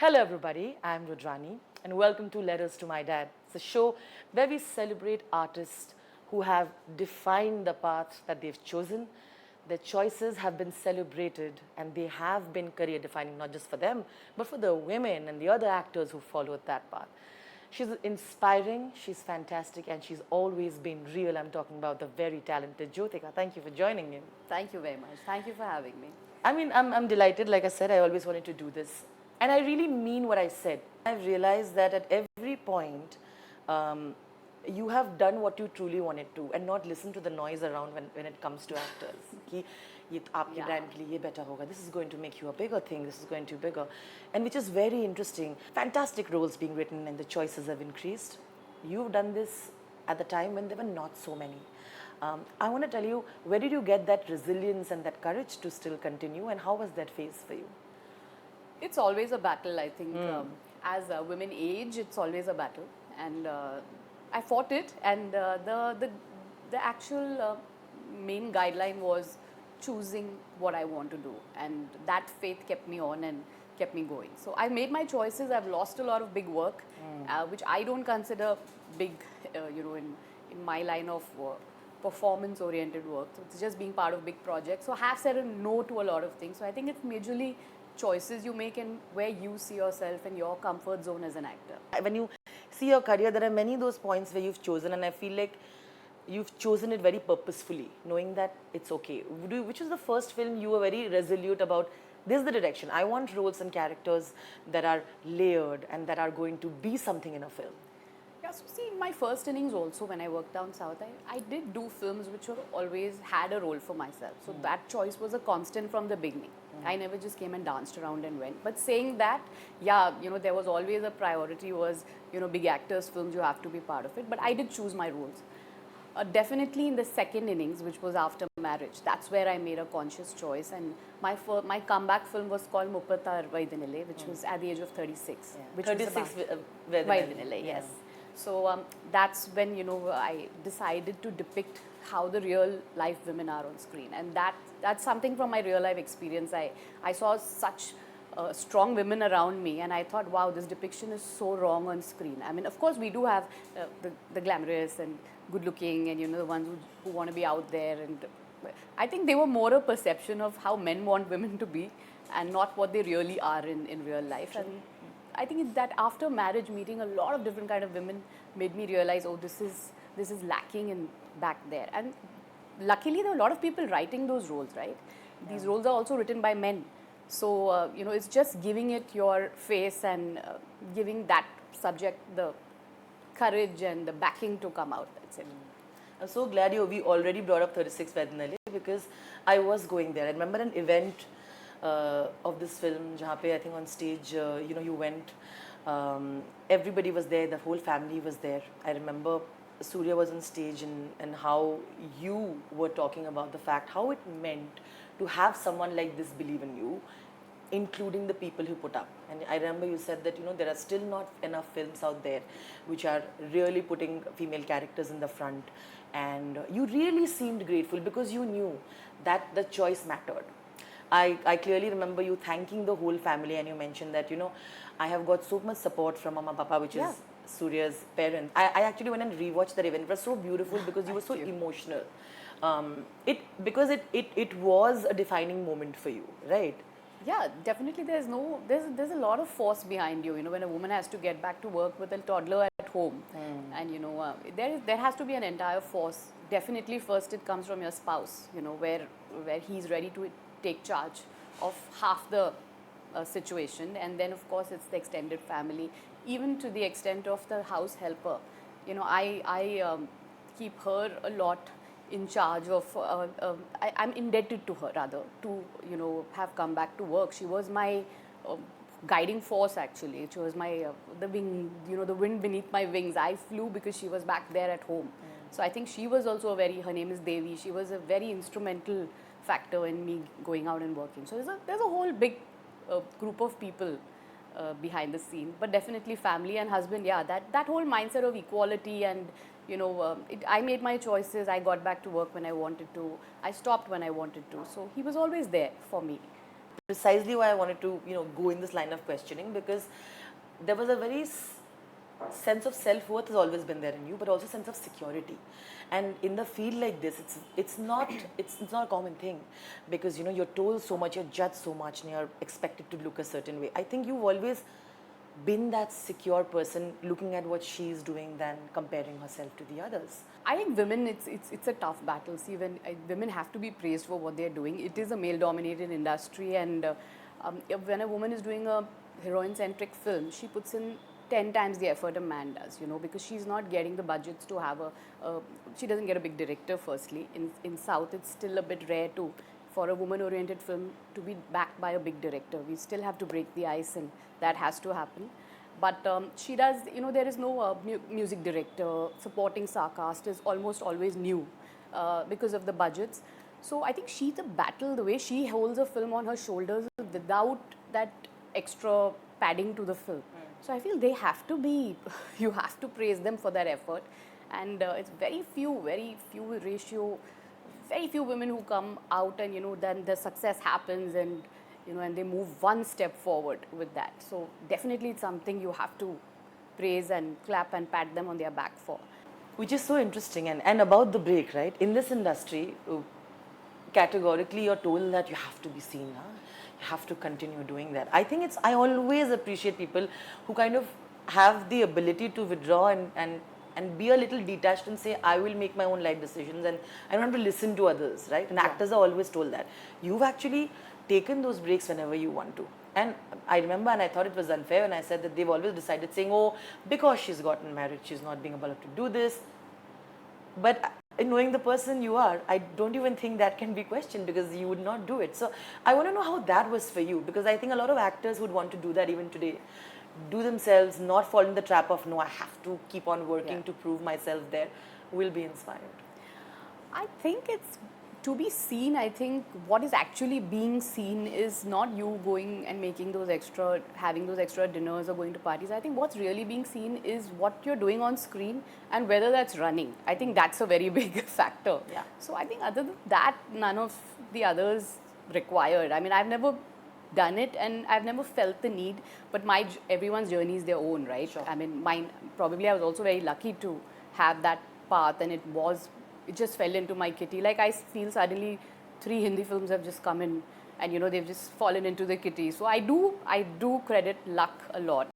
Hello everybody, I'm Rudrani and welcome to Letters to My Dad. It's a show where we celebrate artists who have defined the path that they've chosen. Their choices have been celebrated and they have been career defining, not just for them, but for the women and the other actors who followed that path. She's inspiring, she's fantastic, and she's always been real. I'm talking about the very talented Jyotika. Thank you for joining in. Thank you very much. Thank you for having me. I'm delighted. Like I said, I always wanted to do this. And I really mean what I said. I've realized that at every point, you have done what you truly wanted to and not listen to the noise around when it comes to actors. कि ये आपके brand के लिए ये better होगा. This is going to make you a bigger thing. This is going to be bigger. And which is very interesting. Fantastic roles being written and the choices have increased. You've done this at the time when there were not so many. I want to tell you, where did you get that resilience and that courage to still continue, and how was that phase for you? It's always a battle, I think. As women age, it's always a battle. And I fought it, and the actual main guideline was choosing what I want to do. And that faith kept me on and kept me going. So I made my choices. I've lost a lot of big work, which I don't consider big, in my line of performance-oriented work. So it's just being part of big projects. So I have said a no to a lot of things. So I think it's majorly choices you make and where you see yourself and your comfort zone as an actor. When you see your career, there are many those points where you've chosen, and I feel like you've chosen it very purposefully, knowing that it's okay. Which was the first film you were very resolute about? This is the direction. I want roles and characters that are layered and that are going to be something in a film. Yeah, so see, in my first innings also, when I worked down south, I did do films which were always had a role for myself. So that choice was a constant from the beginning. I never just came and danced around and went. But saying that, yeah, there was always a priority was, big actors films, you have to be part of it. But I did choose my roles. Definitely in the second innings, which was after marriage, that's where I made a conscious choice. And my comeback film was called Muppatar Vaidinile, which was at the age of 36. Yeah. Which 36 Vaidinile, yes. So that's when, I decided to depict how the real life women are on screen. And that's something from my real life experience. I saw such strong women around me, and I thought, wow, this depiction is so wrong on screen. I mean, of course, we do have the glamorous and good looking and, the ones who want to be out there. And I think they were more a perception of how men want women to be and not what they really are in real life. And I think that after marriage, meeting a lot of different kind of women made me realize, oh, this is lacking in back there. And luckily, there are a lot of people writing those roles, right? Yeah. These roles are also written by men. So, it's just giving it your face and giving that subject the courage and the backing to come out. That's it. I'm so glad we already brought up 36 Vednale because I was going there. I remember an event of this film, jahan pe I think on stage, you went, everybody was there, the whole family was there. I remember Suriya was on stage and how you were talking about the fact, how it meant to have someone like this believe in you, including the people who put up. And I remember you said that, there are still not enough films out there which are really putting female characters in the front. And you really seemed grateful because you knew that the choice mattered. I clearly remember you thanking the whole family, and you mentioned that, I have got so much support from Mama Papa, which is Suriya's parents. I actually went and rewatched that event. It was so beautiful because you were so emotional. Because it was a defining moment for you, right? Yeah, definitely. There's a lot of force behind you. When a woman has to get back to work with a toddler at home, and there has to be an entire force. Definitely, first it comes from your spouse. Where he's ready to take charge of half the situation, and then of course it's the extended family, even to the extent of the house helper. I keep her a lot in charge of, I'm indebted to her rather to, have come back to work. She was my guiding force actually. She was my, the wing, the wind beneath my wings. I flew because she was back there at home. So I think she was also her name is Devi. She was a very instrumental factor in me going out and working. So there's a whole big group of people behind the scene, but definitely family and husband. Yeah, that whole mindset of equality and I made my choices. I got back to work when I wanted to. I stopped when I wanted to. So he was always there for me. precisely why I wanted to, go in this line of questioning, because there was a very sense of self-worth has always been there in you, but also sense of security. And in the field like this, it's not a common thing, because you're told so much, you're judged so much, and you're expected to look a certain way. I think you've always been that secure person looking at what she's doing than comparing herself to the others. I think women, it's a tough battle. See, when women have to be praised for what they're doing. It is a male-dominated industry, and when a woman is doing a heroine-centric film, she puts in 10 times the effort a man does, because she's not getting the budgets to have she doesn't get a big director, firstly. In South, it's still a bit rare for a woman-oriented film to be backed by a big director. We still have to break the ice, and that has to happen. But she does, there is no music director. Supporting star cast is almost always new because of the budgets. So I think she's a battle, the way she holds a film on her shoulders without that extra padding to the film. So I feel they have to be, you have to praise them for their effort. And it's very few ratio, very few women who come out and, then the success happens, and and they move one step forward with that. So definitely it's something you have to praise and clap and pat them on their back for. Which is so interesting. And about the break, right? In this industry, categorically you're told that you have to be seen, huh? You have to continue doing that. I always appreciate people who kind of have the ability to withdraw and be a little detached and say, I will make my own life decisions and I don't have to listen to others, right? And actors are always told that. You've actually taken those breaks whenever you want to. And I remember, and I thought it was unfair when I said that they've always decided saying, oh, because she's gotten married, she's not being able to do this. But in knowing the person you are, I don't even think that can be questioned, because you would not do it. So I want to know how that was for you, because I think a lot of actors would want to do that even today. Do themselves, not fall in the trap of, no, I have to keep on working to prove myself there. Will be inspired. I think it's to be seen. I think what is actually being seen is not you going and having those extra dinners or going to parties. I think what's really being seen is what you're doing on screen and whether that's running. I think that's a very big factor. Yeah. So I think other than that, none of the others required. I mean, I've never done it and I've never felt the need, but everyone's journey is their own, right? Sure. I mean, probably I was also very lucky to have that path, and it just fell into my kitty. Like, I feel suddenly 3 Hindi films have just come in, and they've just fallen into the kitty. So I do credit luck a lot.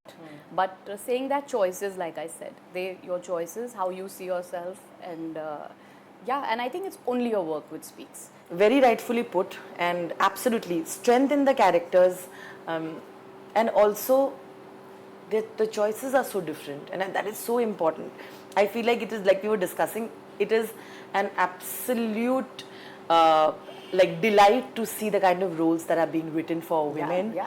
But saying that choices, like I said, your choices, how you see yourself, and and I think it's only your work which speaks. Very rightfully put, and absolutely strength in the characters, and also the choices are so different, and that is so important. I feel like it is, like we were discussing, it is an absolute delight to see the kind of roles that are being written for women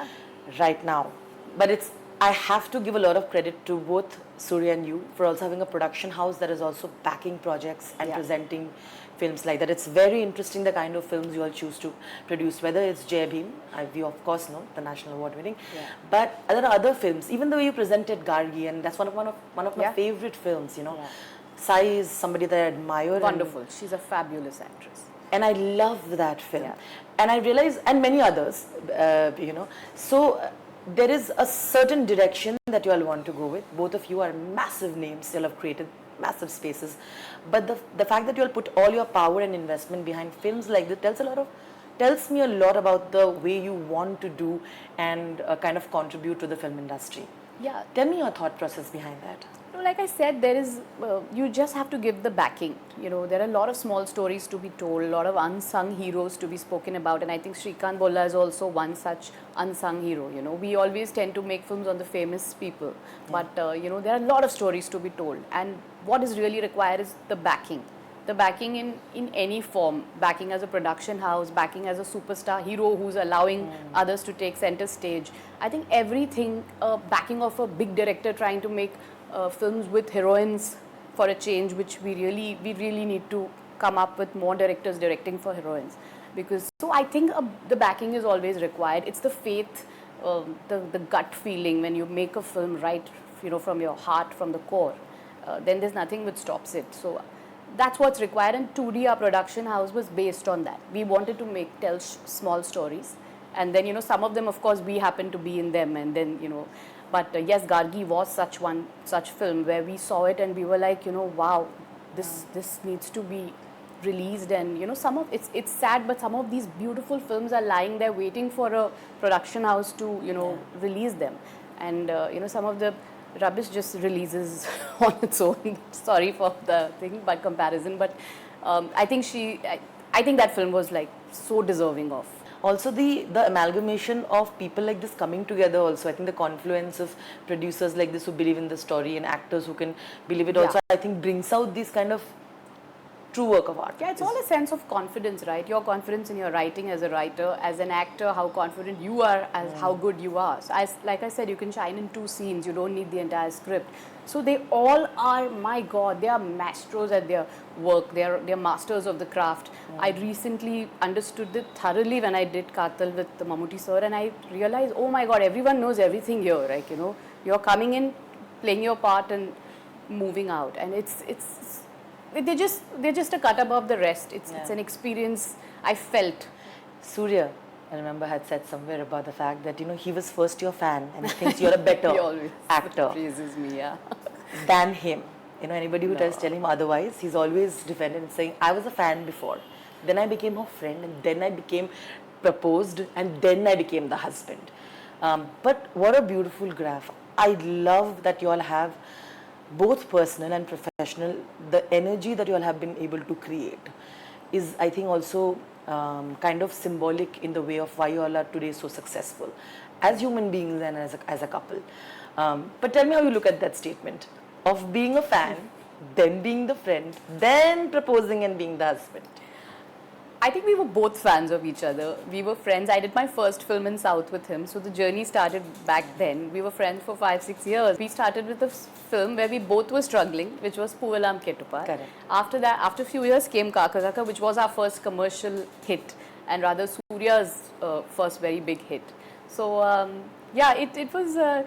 right now. But I have to give a lot of credit to both Suriya and you for also having a production house that is also backing projects and presenting films like that. It's very interesting the kind of films you all choose to produce, whether it's Jai Bhim, we of course know, the national award winning, but there are other films, even the way you presented Gargi, and that's one of my favorite films, Sai is somebody that I admire. Wonderful. She's a fabulous actress. And I love that film. And I realize, and many others, so there is a certain direction that you all want to go with. Both of you are massive names. You all have created massive spaces. But the fact that you all put all your power and investment behind films like this tells me a lot about the way you want to do and kind of contribute to the film industry. Yeah. Tell me your thought process behind that. Like I said, there is, you just have to give the backing. There are a lot of small stories to be told, a lot of unsung heroes to be spoken about, and I think Shrikant Bolla is also one such unsung hero. We always tend to make films on the famous people, but there are a lot of stories to be told, and what is really required is the backing. The backing in any form, backing as a production house, backing as a superstar hero who's allowing others to take center stage. I think everything, backing of a big director trying to make films with heroines for a change, which we really need to come up with more directors directing for heroines, because so I think the backing is always required. It's the faith, the gut feeling when you make a film right, from your heart, from the core, then there's nothing which stops it. So that's what's required, and 2D, our production house, was based on that. We wanted to tell small stories, And then, you know, some of them, of course, we happen to be in them. And then, you know, but yes, Gargi was such film where we saw it and we were like, you know, wow, this needs to be released. And you know, some of it's sad, but some of these beautiful films are lying there waiting for a production house to, you know, release them. And you know, some of the rubbish just releases on its own. Sorry for the thing, but comparison. But I think I think that film was like so deserving of. Also the amalgamation of people like this coming together also, I think the confluence of producers like this who believe in the story and actors who can believe it also, I think brings out this kind of true work of art. Yeah, it's all a sense of confidence, right? Your confidence in your writing as a writer, as an actor, how confident you are as how good you are. So like I said, you can shine in 2 scenes, you don't need the entire script. So they all are, my God, they are maestros at their work, they're masters of the craft. I recently understood it thoroughly when I did Katal with the Mammootty sir, and I realized, oh my God, everyone knows everything here, like, you know, you're coming in, playing your part and moving out. And they're just a cut above the rest. It's an experience I felt. Surya, I remember, had said somewhere about the fact that, you know, he was first your fan and he thinks you're a better He always actor praises me, yeah. than him. You know, anybody who tries to tell him otherwise, he's always defended and saying, I was a fan before, then I became her friend, and then I became proposed, and then I became the husband. But what a beautiful graph. I love that you all have both personal and professional, the energy that you all have been able to create is, I think, also kind of symbolic in the way of why you all are today so successful as human beings and as a couple. But tell me how you look at that statement of being a fan, then being the friend, then proposing and being the husband. I think we were both fans of each other. We were friends. I did my first film in South with him, so the journey started back then. We were friends for 5-6 years. We started with a film where we both were struggling, which was Puvalam Kettupar. Correct. After that, after a few years came Kaka Kaka, which was our first commercial hit, and rather Suriya's first very big hit. So yeah, it was.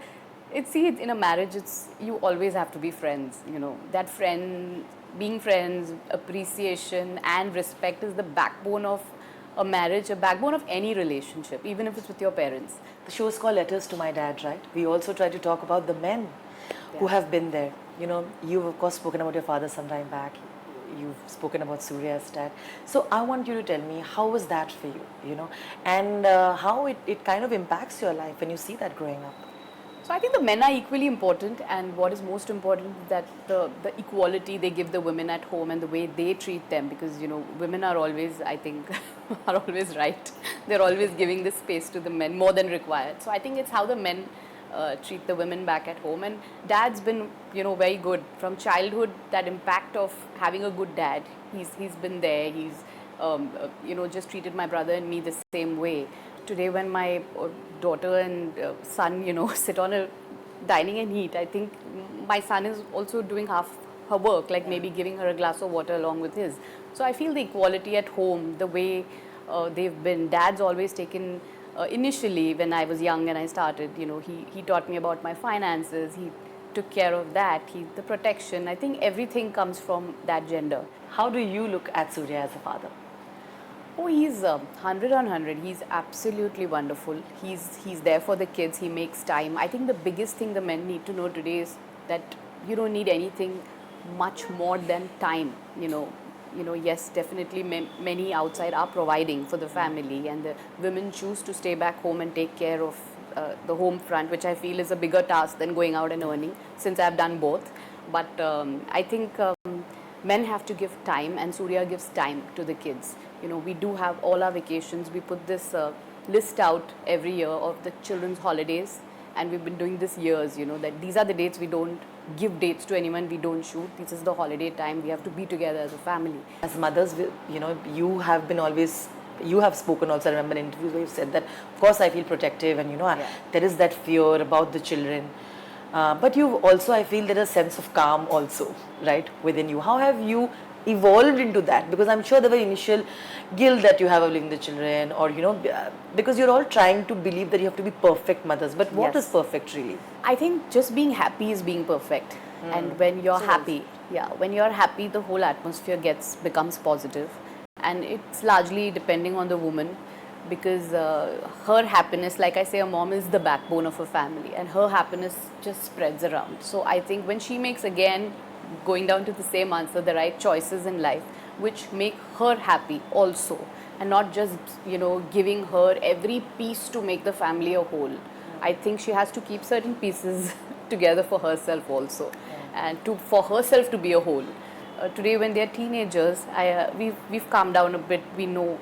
See, in a marriage, you always have to be friends. You know, that being friends, appreciation and respect is the backbone of a marriage, a backbone of any relationship, even if it's with your parents. The show is called Letters to My Dad, right? We also try to talk about the men who have been there. You know, you've of course spoken about your father some time back. You've spoken about Surya's dad. So I want you to tell me, how was that for you, you know, and how it kind of impacts your life when you see that growing up? So I think the men are equally important, and what is most important is that the equality they give the women at home and the way they treat them, because, you know, women are always, I think, are always right. They're always giving this space to the men more than required. So I think it's how the men treat the women back at home. And dad's been, you know, very good from childhood. That impact of having a good dad, he's been there. He's you know, just treated my brother and me the same way. Today, when my daughter and son, you know, sit on a dining and eat, I think my son is also doing half her work, like maybe giving her a glass of water along with his. So I feel the equality at home, the way they've been. Dad's always taken, initially when I was young and I started, you know, he taught me about my finances. He took care of that. The protection. I think everything comes from that gender. How do you look at Surya as a father? Oh, he's 100 on 100. He's absolutely wonderful. He's there for the kids. He makes time. I think the biggest thing the men need to know today is that you don't need anything much more than time. You know, yes, definitely many outside are providing for the family, and the women choose to stay back home and take care of the home front, which I feel is a bigger task than going out and earning, since I've done both. But I think men have to give time, and Surya gives time to the kids. You know, we do have all our vacations. We put this list out every year of the children's holidays, and we've been doing this years, you know, that these are the dates. We don't give dates to anyone, we don't shoot. This is the holiday time. We have to be together as a family. As mothers, you know, you have spoken also, I remember in interviews where you said that, of course, I feel protective and, you know, there is that fear about the children. But you've also, I feel, there is a sense of calm also, right, within you. How have you evolved into that? Because I'm sure there were initial guilt that you have of leaving the children, or, you know, because you're all trying to believe that you have to be perfect mothers. But what is perfect really? I think just being happy is being perfect. And when you're happy, when you're happy, the whole atmosphere becomes positive. And it's largely depending on the woman. because her happiness, like I say, a mom is the backbone of a family, and her happiness just spreads around. So I think when she makes, again, going down to the same answer, the right choices in life, which make her happy also, and not just, giving her every piece to make the family a whole. I think she has to keep certain pieces together for herself also, and for herself to be a whole. Today, when they are teenagers, we've calmed down a bit. We know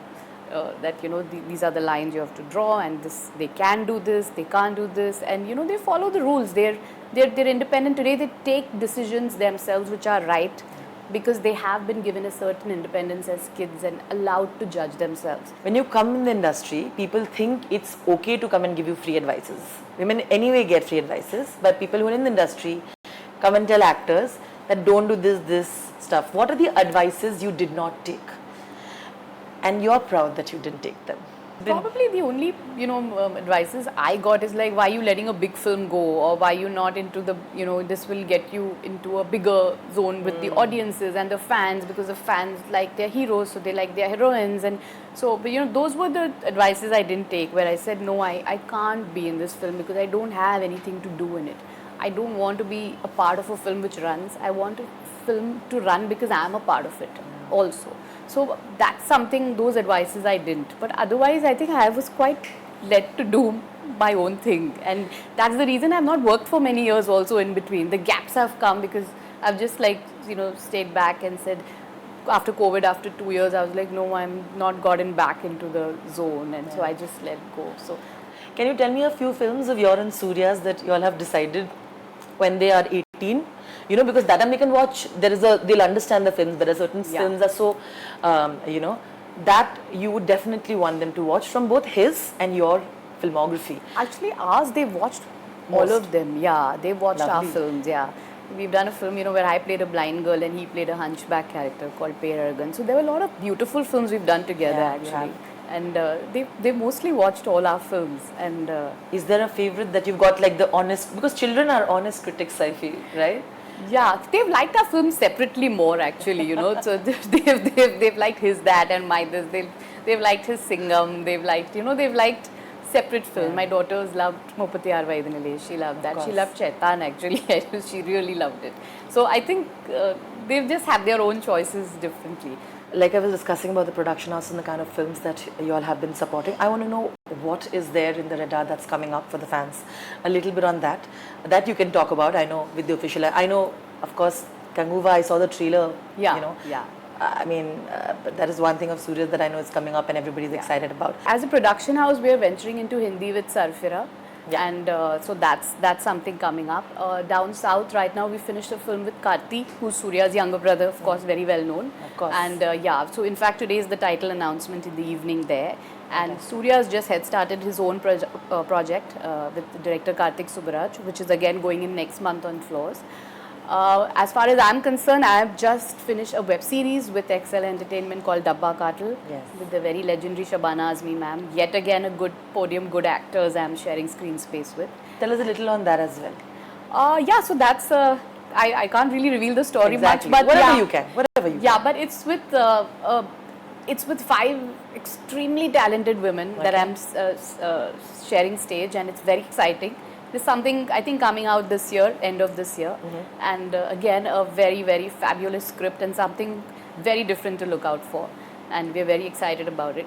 that these are the lines you have to draw, and this, they can do this, they can't do this, and they follow the rules. They're independent today. They take decisions themselves which are right, because they have been given a certain independence as kids and allowed to judge themselves. When you come in the industry, people think it's okay to come and give you free advices. Women anyway get free advices, but people who are in the industry come and tell actors that don't do this stuff. What are the advices you did not take? And you're proud that you didn't take them. Probably the only, advices I got is like, why are you letting a big film go, or why you not into the, this will get you into a bigger zone with the audiences and the fans, because the fans like their heroes, so they like their heroines. And so, but those were the advices I didn't take, where I said, no, I can't be in this film because I don't have anything to do in it. I don't want to be a part of a film which runs. I want a film to run because I'm a part of it also. So that's something, those advices I didn't. But otherwise, I think I was quite led to do my own thing. And that's the reason I've not worked for many years also in between. The gaps have come because I've just stayed back and said, after COVID, after 2 years, I was like, no, I'm not gotten back into the zone. And so I just let go. So, can you tell me a few films of your and Surya's that you all have decided when they are 18? Because that time they can watch, they'll understand the films. There are certain films are so, that you would definitely want them to watch from both his and your filmography. Actually, ours, they watched all of them. Yeah, they watched our films. Yeah. We've done a film, where I played a blind girl and he played a hunchback character called Peragan. So there were a lot of beautiful films we've done together, actually. And they mostly watched all our films. And is there a favorite that you've got, like the honest, because children are honest critics, I feel, right? Yeah, they've liked our films separately more, actually, So they've liked his that and my this. They've liked his Singham. They've liked separate film. My daughters loved Mopati Arvaidinale. She loved that. She loved Chetan, actually. She really loved it. So I think they've just had their own choices differently. Like I was discussing about the production house and the kind of films that you all have been supporting, I want to know what is there in the radar that's coming up for the fans. A little bit on that you can talk about. I know with the official, I know, of course, Kanguva, I saw the trailer. I mean, but that is one thing of Suriya that I know is coming up and everybody's excited about. As a production house, we are venturing into Hindi with Sarfira. And so that's something coming up. Down south right now, we finished a film with Karthi, who's Surya's younger brother, of course, very well known. Of course. And so in fact today is the title announcement in the evening there. And Surya's just had started his own project with director Karthik Subbaraj, which is again going in next month on floors. As far as I'm concerned, I have just finished a web series with XL Entertainment called Dabba Katal, with the very legendary Shabana Azmi ma'am. Yet again a good podium, good actors I'm sharing screen space with. Tell us a little on that as well. So that's, I can't really reveal the story much, but whatever you can. Yeah, but it's with 5 extremely talented women that I'm sharing stage, and it's very exciting. There's something, I think, coming out this year, end of this year. And again, a very, very fabulous script and something very different to look out for. And we're very excited about it.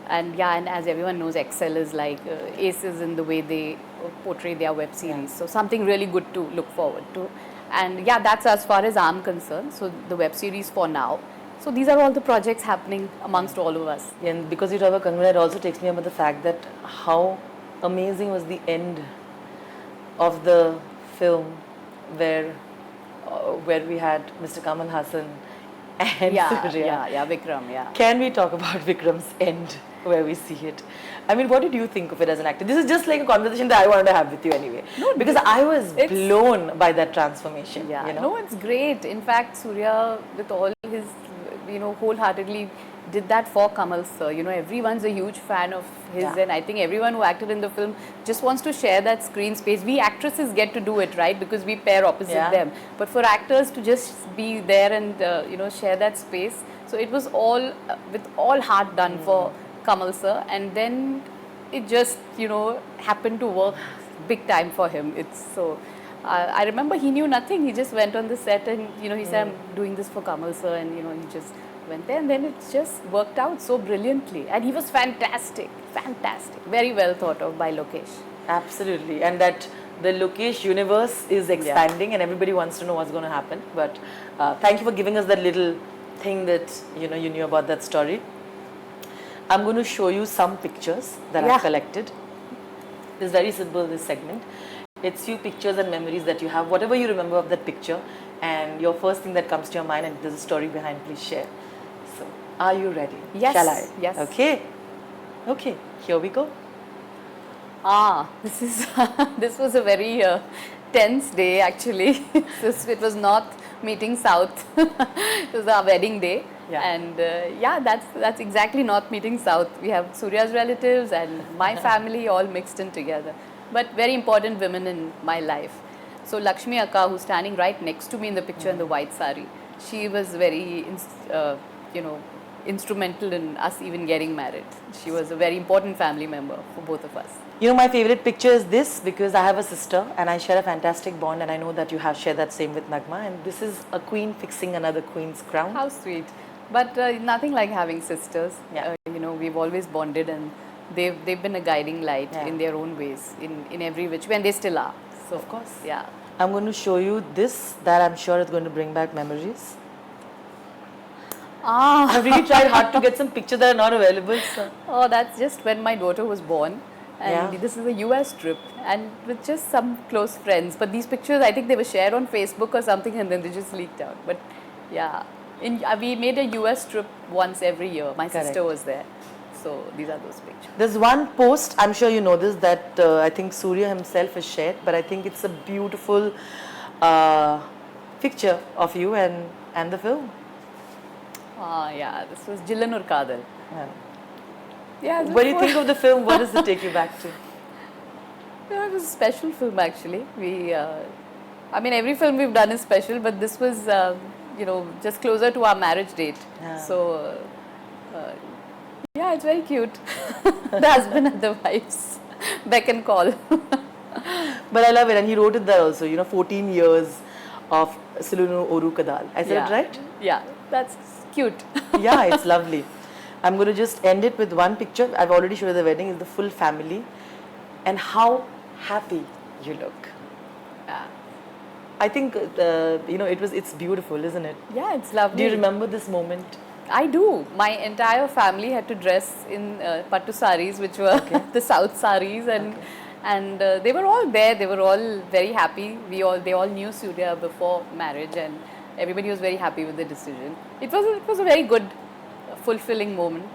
And and as everyone knows, XL is like aces in the way they portray their web series. So something really good to look forward to. And that's as far as I'm concerned. So the web series for now. So these are all the projects happening amongst all of us. And because you talk about Kangana, it also takes me about the fact that how amazing was the end of the film where we had Mr. Kamal Hassan and Suriya. Vikram, Can we talk about Vikram's end, where we see it? I mean, what did you think of it as an actor? This is just like a conversation that I wanted to have with you anyway. No, because I was blown by that transformation. No, it's great. In fact, Suriya, with all his, wholeheartedly did that for Kamal sir. Everyone's a huge fan of his, and I think everyone who acted in the film just wants to share that screen space. We actresses get to do it, right? Because we pair opposite them. But for actors to just be there and, share that space. So it was all, with all heart done for Kamal sir, and then it just, happened to work big time for him. It's so. I remember he knew nothing. He just went on the set and he said, "I'm doing this for Kamal sir," and he just went there, and then it just worked out so brilliantly. And he was fantastic, fantastic, very well thought of by Lokesh. Absolutely, and that the Lokesh universe is expanding, and everybody wants to know what's going to happen. But thank you for giving us that little thing that you knew about that story. I'm going to show you some pictures that I've collected. It's very simple, this segment. It's few pictures and memories that you have, whatever you remember of that picture, and your first thing that comes to your mind, and there's a story behind, please share. So, are you ready? Yes. Shall I? Yes. Okay, here we go. This was a very tense day actually. It was North meeting South. It was our wedding day. Yeah. And that's exactly North meeting South. We have Suriya's relatives and my family all mixed in together. But very important women in my life. So Lakshmi Akka, who's standing right next to me in the picture in the white sari, she was very, instrumental in us even getting married. She was a very important family member for both of us. My favorite picture is this because I have a sister and I share a fantastic bond, and I know that you have shared that same with Nagma, and this is a queen fixing another queen's crown. How sweet. But nothing like having sisters. Yeah. We've always bonded, and they've been a guiding light in their own ways, in every which way, and they still are. So, of course. Yeah. I'm going to show you this that I'm sure is going to bring back memories. I've really tried hard to get some pictures that are not available. So. Oh, that's just when my daughter was born. And this is a US trip, and with just some close friends. But these pictures, I think they were shared on Facebook or something, and then they just leaked out. But yeah, we made a US trip once every year. My sister was there. So these are those pictures. There's one post, I'm sure you know this, that I think Suriya himself has shared, but I think it's a beautiful picture of you and the film. This was Jillan Ur Kadal. Yeah, when you think of the film, what does it take you back to? It was a special film actually. Every film we've done is special, but this was, just closer to our marriage date. Yeah. So, it's very cute. The husband and the wives beck and call. But I love it, and he wrote it there also. 14 years of Silunu Oru Kadal. I said it right? Yeah, that's cute. Yeah, it's lovely. I'm going to just end it with one picture. I've already showed you the wedding. It's the full family. And how happy you look. Yeah. I think, it's beautiful, isn't it? Yeah, it's lovely. Do you remember this moment? I do. My entire family had to dress in pattu saris, which were the South saris. And they were all there. They were all very happy. They all knew Suriya before marriage, and everybody was very happy with the decision. It was a very good, fulfilling moment.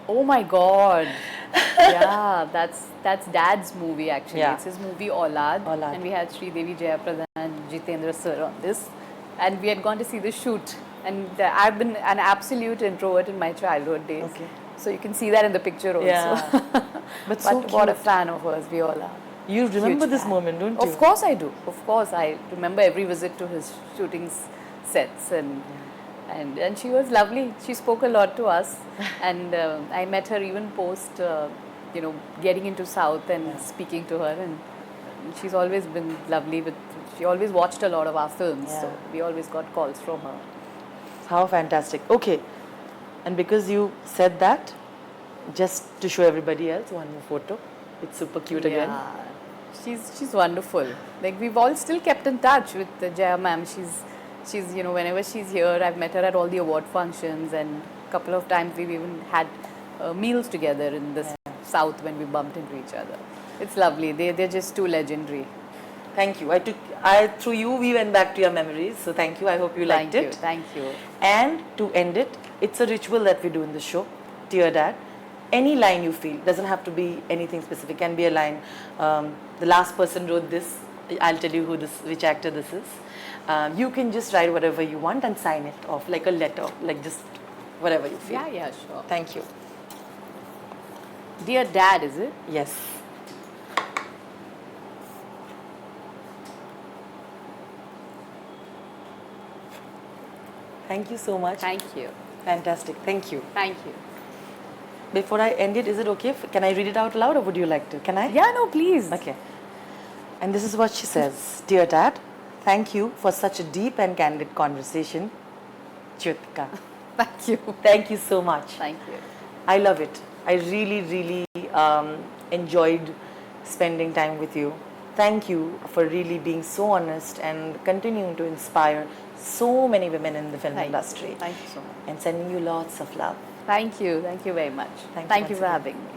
Oh my God! Yeah, that's Dad's movie actually. Yeah. It's his movie Aulad, and we had Sri Devi Jayaprada and Jitendra sir on this, and we had gone to see the shoot. And I've been an absolute introvert in my childhood days, so you can see that in the picture also. Yeah. But what a fan of hers we all are. You remember this moment, don't you? Of course I do. Of course I remember every visit to his shooting sets, and she was lovely. She spoke a lot to us, and I met her even post, getting into South and speaking to her, and she's always been lovely. She always watched a lot of our films, so we always got calls from her. How fantastic. Okay, and because you said that, just to show everybody else, one more photo. It's super cute again. She's wonderful. Like, we've all still kept in touch with Jaya ma'am. She's whenever she's here, I've met her at all the award functions, and a couple of times we've even had meals together in the South when we bumped into each other. It's lovely. They're just too legendary. Thank you. Through you, we went back to your memories. So thank you. I hope you liked it. Thank you. And to end it, it's a ritual that we do in the show. Dear Dad, any line you feel, doesn't have to be anything specific. Can be a line. The last person wrote this. I'll tell you which actor this is. You can just write whatever you want and sign it off like a letter, like just whatever you feel. Yeah, sure. Thank you. Dear Dad, is it? Yes. Thank you so much. Thank you. Fantastic. Thank you. Thank you. Before I end it, is it okay? Can I read it out loud or would you like to? Can I? Yeah, no, please. Okay. And this is what she says. Dear Dad, thank you for such a deep and candid conversation. Jyotika. Thank you. Thank you so much. Thank you. I love it. I really, really enjoyed spending time with you. Thank you for really being so honest and continuing to inspire so many women in the film industry. Thank you so much. And sending you lots of love. Thank you. Thank you very much. Thank you Thank you once for again. having me.